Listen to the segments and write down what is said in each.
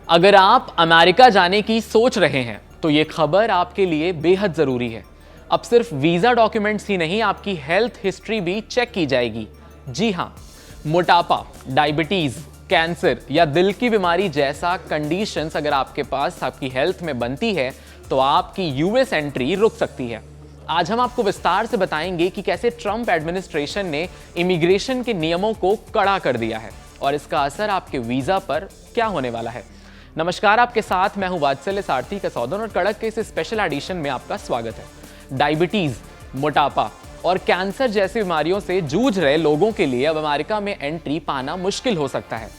अगर आप अमेरिका जाने की सोच रहे हैं तो ये खबर आपके लिए बेहद जरूरी है। अब सिर्फ वीजा डॉक्यूमेंट्स ही नहीं, आपकी हेल्थ हिस्ट्री भी चेक की जाएगी। जी हां, मोटापा, डायबिटीज, कैंसर या दिल की बीमारी जैसा कंडीशंस अगर आपके पास आपकी हेल्थ में बनती है तो आपकी यूएस एंट्री रुक सकती है। आज हम आपको विस्तार से बताएंगे कि कैसे ट्रंप एडमिनिस्ट्रेशन ने इमिग्रेशन के नियमों को कड़ा कर दिया है और इसका असर आपके वीजा पर क्या होने वाला है। नमस्कार, आपके साथ मैं हूं वात्सल्य सारथी कसौदन और कड़क के इस स्पेशल एडिशन में आपका स्वागत है। डायबिटीज, मोटापा और कैंसर जैसी बीमारियों से जूझ रहे लोगों के लिए अब अमेरिका में एंट्री पाना मुश्किल हो सकता है।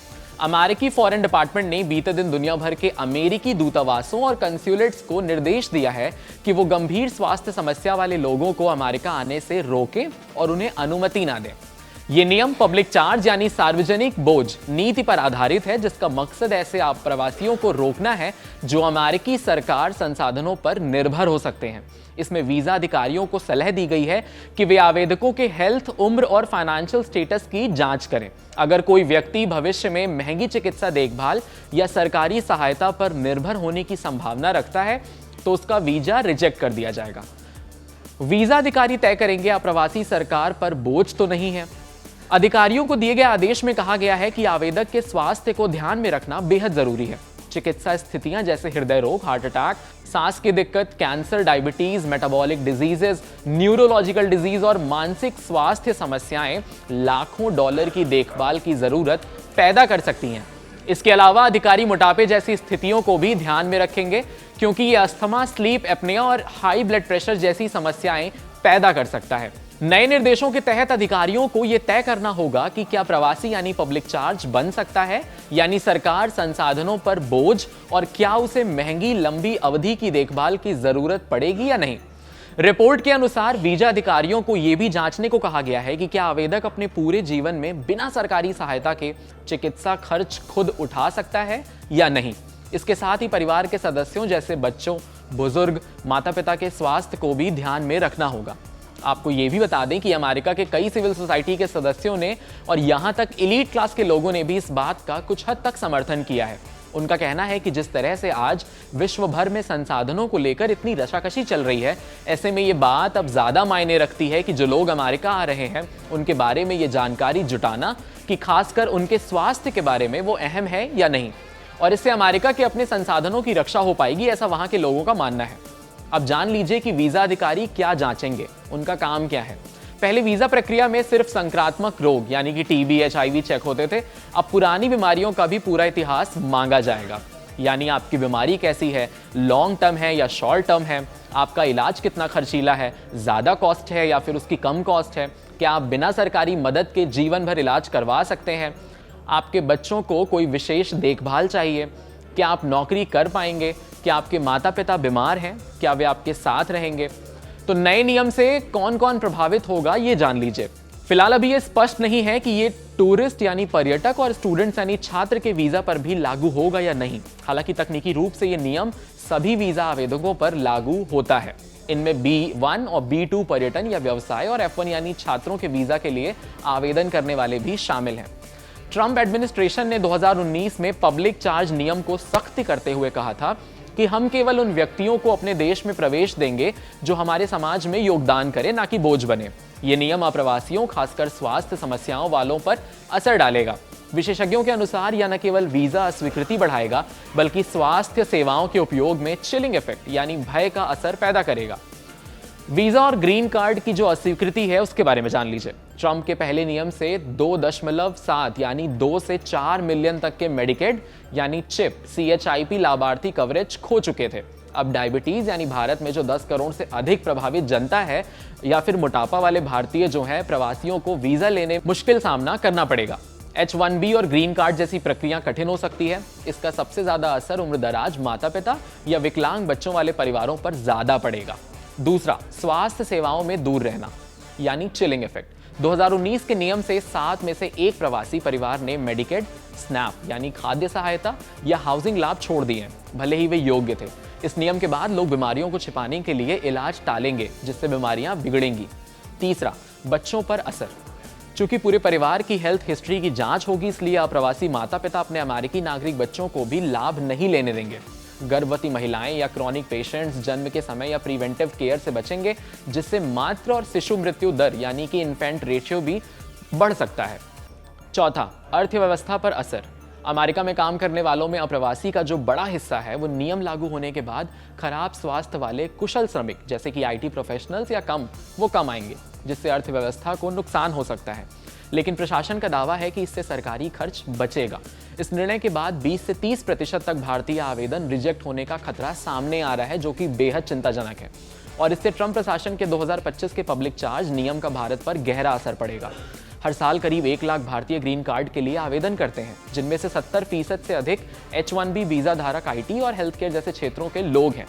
अमेरिकी फॉरेन डिपार्टमेंट ने बीते दिन दुनिया भर के अमेरिकी दूतावासों और कंसुलेट्स को निर्देश दिया है कि वो गंभीर स्वास्थ्य समस्या वाले लोगों को अमेरिका आने से रोकें और उन्हें अनुमति ना दें। ये नियम पब्लिक चार्ज यानी सार्वजनिक बोझ नीति पर आधारित है, जिसका मकसद ऐसे प्रवासियों को रोकना है जो अमेरिकी सरकार संसाधनों पर निर्भर हो सकते हैं। इसमें वीजा अधिकारियों को सलाह दी गई है कि वे आवेदकों के हेल्थ, उम्र और फाइनेंशियल स्टेटस की जांच करें। अगर कोई व्यक्ति भविष्य में महंगी चिकित्सा देखभाल या सरकारी सहायता पर निर्भर होने की संभावना रखता है तो उसका वीजा रिजेक्ट कर दिया जाएगा। वीजा अधिकारी तय करेंगे अप्रवासी सरकार पर बोझ तो नहीं है। अधिकारियों को दिए गए आदेश में कहा गया है कि आवेदक के स्वास्थ्य को ध्यान में रखना बेहद जरूरी है। चिकित्सा स्थितियां जैसे हृदय रोग, हार्ट अटैक, सांस की दिक्कत, cancer, diabetes, metabolic diseases, neurological disease और मानसिक स्वास्थ्य समस्याएं लाखों डॉलर की देखभाल की जरूरत पैदा कर सकती हैं। इसके अलावा अधिकारी मोटापे जैसी स्थितियों को भी ध्यान में रखेंगे, क्योंकि ये अस्थमा, स्लीप एपनिया और हाई ब्लड प्रेशर जैसी समस्याएं पैदा कर सकता है। नए निर्देशों के तहत अधिकारियों को यह तय करना होगा कि क्या प्रवासी यानी पब्लिक चार्ज बन सकता है, यानी सरकार संसाधनों पर बोझ, और क्या उसे महंगी लंबी अवधि की देखभाल की जरूरत पड़ेगी या नहीं। रिपोर्ट के अनुसार वीजा अधिकारियों को यह भी जांचने को कहा गया है कि क्या आवेदक अपने पूरे जीवन में बिना सरकारी सहायता के चिकित्सा खर्च खुद उठा सकता है या नहीं। इसके साथ ही परिवार के सदस्यों जैसे बच्चों, बुजुर्ग, माता पिता के स्वास्थ्य को भी ध्यान में रखना होगा। आपको ये भी बता दें कि अमेरिका के कई सिविल सोसाइटी के सदस्यों ने और यहां तक एलीट क्लास के लोगों ने भी इस बात का कुछ हद तक समर्थन किया है। उनका कहना है कि जिस तरह से आज विश्व भर में संसाधनों को लेकर इतनी रशाकशी चल रही है, ऐसे में ये बात अब ज्यादा मायने रखती है कि जो लोग अमेरिका आ रहे हैं उनके बारे में ये जानकारी जुटाना कि खासकर उनके स्वास्थ्य के बारे में वो अहम है या नहीं, और इससे अमेरिका के अपने संसाधनों की रक्षा हो पाएगी, ऐसा वहां के लोगों का मानना है। अब जान लीजिए कि वीजा अधिकारी क्या जांचेंगे, उनका काम क्या है। पहले वीजा प्रक्रिया में सिर्फ संक्रामक रोग यानी कि टीबी, एचआईवी चेक होते थे। अब पुरानी बीमारियों का भी पूरा इतिहास मांगा जाएगा, यानी आपकी बीमारी कैसी है, लॉन्ग टर्म है या शॉर्ट टर्म है, आपका इलाज कितना खर्चीला है, ज्यादा कॉस्ट है या फिर उसकी कम कॉस्ट है, क्या आप बिना सरकारी मदद के जीवन भर इलाज करवा सकते हैं, आपके बच्चों को कोई विशेष देखभाल चाहिए, क्या आप नौकरी कर पाएंगे, क्या आपके माता पिता बीमार हैं, क्या वे आपके साथ रहेंगे। तो नए नियम से कौन कौन प्रभावित होगा ये जान लीजिए। फिलहाल अभी ये स्पष्ट नहीं है कि ये टूरिस्ट यानी पर्यटक और स्टूडेंट्स यानी छात्र के वीजा पर भी लागू होगा या नहीं। हालांकि तकनीकी रूप से ये नियम सभी वीजा आवेदकों पर लागू होता है। इनमें B1 और B2 पर्यटन या व्यवसाय और F1 यानी छात्रों के वीजा के लिए आवेदन करने वाले भी शामिल हैं। ट्रंप एडमिनिस्ट्रेशन ने 2019 में पब्लिक चार्ज नियम को सख्ती करते हुए कहा था कि हम केवल उन व्यक्तियों को अपने देश में प्रवेश देंगे जो हमारे समाज में योगदान करें, ना कि बोझ बने। ये नियम अप्रवासियों, खासकर स्वास्थ्य समस्याओं वालों पर असर डालेगा। विशेषज्ञों के अनुसार यह न केवल वीजा अस्वीकृति बढ़ाएगा बल्कि स्वास्थ्य सेवाओं के उपयोग में चिलिंग इफेक्ट यानी भय का असर पैदा करेगा। वीजा और ग्रीन कार्ड की जो अस्वीकृति है उसके बारे में जान लीजिए। ट्रंप के पहले नियम से 2.7 यानी 2 से 4 मिलियन तक के मेडिकेड यानी चिप CHIP लाभार्थी कवरेज खो चुके थे। अब डायबिटीज यानी भारत में जो 10 करोड़ से अधिक प्रभावित जनता है या फिर मोटापा वाले भारतीय जो है, प्रवासियों को वीजा लेने मुश्किल सामना करना पड़ेगा। H1B और ग्रीन कार्ड जैसी प्रक्रिया कठिन हो सकती है। इसका सबसे ज्यादा असर उम्रदराज माता पिता या विकलांग बच्चों वाले परिवारों पर ज्यादा पड़ेगा। दूसरा, स्वास्थ्य सेवाओं में दूर रहना यानी चिलिंग इफेक्ट। 2019 के नियम से 7 में से 1 प्रवासी परिवार ने मेडिकेड, स्नैप यानी खाद्य सहायता या हाउसिंग लाभ छोड़ दिए, भले ही वे योग्य थे। इस नियम के बाद लोग बीमारियों को छिपाने के लिए इलाज टालेंगे, जिससे बीमारियां बिगड़ेंगी। तीसरा, बच्चों पर असर। चूंकि पूरे परिवार की हेल्थ हिस्ट्री की जांच होगी, इसलिए अप्रवासी माता पिता अपने अमेरिकी नागरिक बच्चों को भी लाभ नहीं लेने देंगे। गर्भवती महिलाएं या क्रॉनिक पेशेंट्स जन्म के समय या प्रिवेंटिव केयर से बचेंगे, जिससे मातृ और शिशु मृत्यु दर यानी कि इन्फेंट रेशियो भी बढ़ सकता है। चौथा, अर्थव्यवस्था पर असर। अमेरिका में काम करने वालों में अप्रवासी का जो बड़ा हिस्सा है वो नियम लागू होने के बाद खराब स्वास्थ्य वाले कुशल श्रमिक जैसे कि आईटी प्रोफेशनल्स या वो कम आएंगे, जिससे अर्थव्यवस्था को नुकसान हो सकता है। लेकिन प्रशासन का दावा है कि इससे सरकारी खर्च बचेगा। इस निर्णय के बाद 20 से 30% तक भारतीय आवेदन रिजेक्ट होने का खतरा सामने आ रहा है, जो कि बेहद चिंताजनक है। और इससे ट्रंप प्रशासन के 2025 के पब्लिक चार्ज नियम का भारत पर गहरा असर पड़ेगा। हर साल करीब 1 लाख भारतीय ग्रीन कार्ड के लिए आवेदन करते हैं, जिनमें से 70% से अधिक H1B वीजा धारक आईटी और हेल्थ केयर जैसे क्षेत्रों के लोग हैं।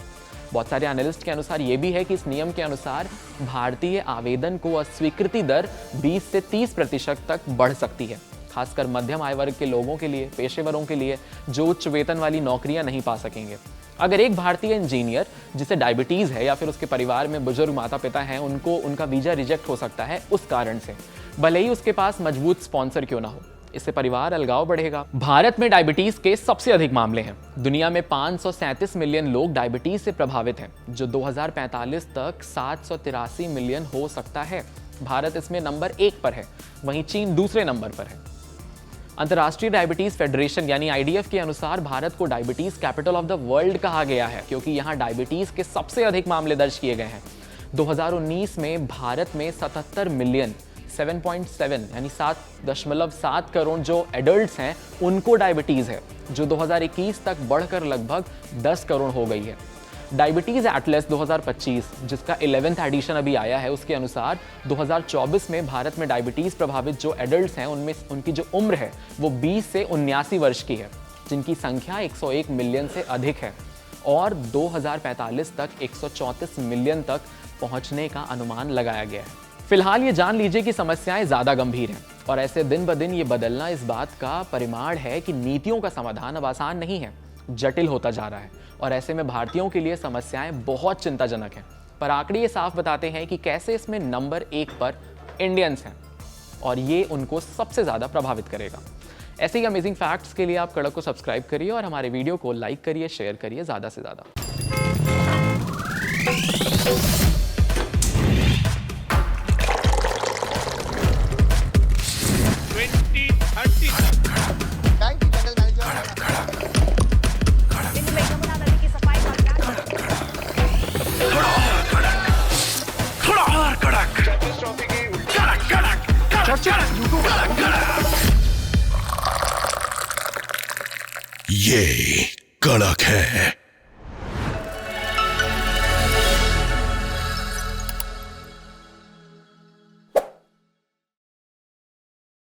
बहुत सारे एनालिस्ट के अनुसार ये भी है कि इस नियम के अनुसार भारतीय आवेदन को अस्वीकृति दर 20 से 30% तक बढ़ सकती है, खासकर मध्यम आय वर्ग के लोगों के लिए, पेशेवरों के लिए जो उच्च वेतन वाली नौकरियां नहीं पा सकेंगे। अगर एक भारतीय इंजीनियर जिसे डायबिटीज है या फिर उसके परिवार में बुजुर्ग माता पिता हैं, उनका वीजा रिजेक्ट हो सकता है उस कारण से, भले ही उसके पास मजबूत स्पॉन्सर क्यों ना हो। इससे परिवार अलगाव बढ़ेगा। भारत में डायबिटीज के सबसे अधिक मामले हैं। दुनिया में 537 मिलियन लोग डायबिटीज से प्रभावित हैं, जो 2045 तक 783 मिलियन हो सकता है। भारत इसमें नंबर 1 पर है, वहीं चीन दूसरे नंबर पर है। अंतर्राष्ट्रीय डायबिटीज फेडरेशन यानी IDF के अनुसार भारत को diabetes capital of the world कहा गया है, क्योंकि यहाँ डायबिटीज के सबसे अधिक मामले दर्ज किए गए हैं। 2019 में भारत में 77 मिलियन 7.7 यानी 7.7 करोड़ जो एडल्ट्स हैं उनको डायबिटीज है, जो 2021 तक बढ़कर लगभग 10 करोड़ हो गई है। डायबिटीज एटलस 2025, जिसका 11th एडिशन अभी आया है, उसके अनुसार 2024 में भारत में डायबिटीज प्रभावित जो एडल्ट्स हैं उनमें उनकी जो उम्र है वो 20 से 79 वर्ष की है, जिनकी संख्या 101 मिलियन से अधिक है और 2045 तक 134 मिलियन तक पहुंचने का अनुमान लगाया गया है। फिलहाल ये जान लीजिए कि समस्याएं ज्यादा गंभीर हैं और ऐसे दिन ब दिन ये बदलना इस बात का परिमाण है कि नीतियों का समाधान अब आसान नहीं है, जटिल होता जा रहा है और ऐसे में भारतीयों के लिए समस्याएं बहुत चिंताजनक हैं। पर आंकड़े ये साफ बताते हैं कि कैसे इसमें नंबर 1 पर इंडियंस हैं और ये उनको सबसे ज्यादा प्रभावित करेगा। ऐसे ही अमेजिंग फैक्ट्स के लिए आप कड़क को सब्सक्राइब करिए और हमारे वीडियो को लाइक करिए, शेयर करिए ज्यादा से ज्यादा। ये कड़क है।